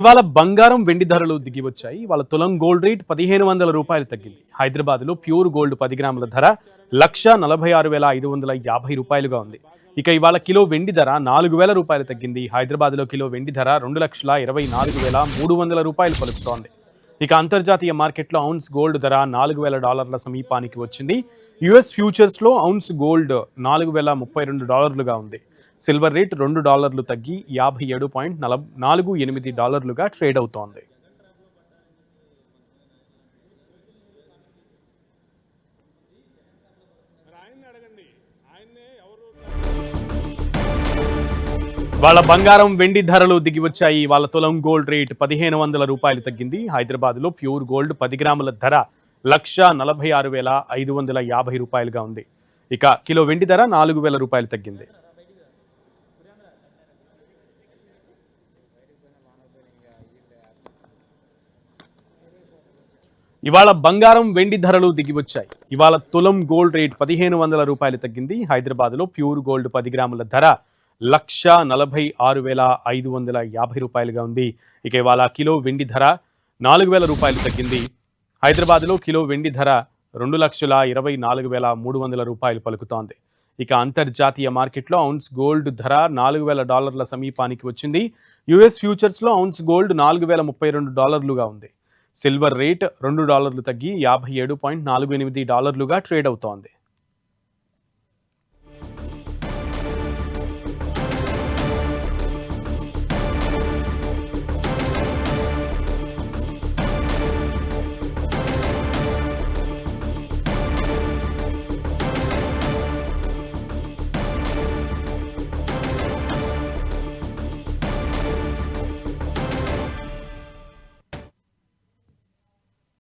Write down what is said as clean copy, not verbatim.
ఇవాళ బంగారం వెండి ధరలు దిగి వచ్చాయి. ఇవాళ తులం గోల్డ్ రేట్ 1500 రూపాయలు తగ్గింది. హైదరాబాద్ లో ప్యూర్ గోల్డ్ 10 గ్రాముల ధర 1,46,550 రూపాయలుగా ఉంది. ఇక ఇవాళ కిలో వెండి ధర 4000 రూపాయలు తగ్గింది. హైదరాబాద్ లో కిలో వెండి ధర 2,24,300 రూపాయలు పలుకుతోంది. ఇక అంతర్జాతీయ మార్కెట్లో ఔన్స్ గోల్డ్ ధర $4,000 సమీపానికి వచ్చింది. యుఎస్ ఫ్యూచర్స్ లో ఔన్స్ గోల్డ్ $4,032గా ఉంది. సిల్వర్ రేట్ $2 తగ్గి $57.48గా ట్రేడ్ అవుతోంది. వాళ్ళ బంగారం వెండి ధరలు దిగి వచ్చాయి. వాళ్ళ తులం గోల్డ్ రేట్ 1500 రూపాయలు తగ్గింది. హైదరాబాద్ లో ప్యూర్ గోల్డ్ 10 గ్రాముల ధర 1,46,550 రూపాయలుగా ఉంది. ఇక కిలో వెండి ధర 4000 రూపాయలు తగ్గింది. ఇవాళ బంగారం వెండి ధరలు దిగివచ్చాయి. ఇవాళ తులం గోల్డ్ రేట్ 1500 రూపాయలు తగ్గింది. హైదరాబాద్ లో ప్యూర్ గోల్డ్ 10 గ్రాముల ధర 1,46,550 రూపాయలుగా ఉంది. ఇక ఇవాళ కిలో వెండి ధర 4000 రూపాయలు తగ్గింది. హైదరాబాద్ లో కిలో వెండి ధర 2,24,300 రూపాయలు పలుకుతోంది. ఇక అంతర్జాతీయ మార్కెట్లో ఔన్స్ గోల్డ్ ధర $4,000 సమీపానికి వచ్చింది. యుఎస్ ఫ్యూచర్స్ లో ఔన్స్ గోల్డ్ $4,032గా ఉంది. సిల్వర్ రేట్ $2 తగ్గి $57.48గా ట్రేడ్ అవుతోంది.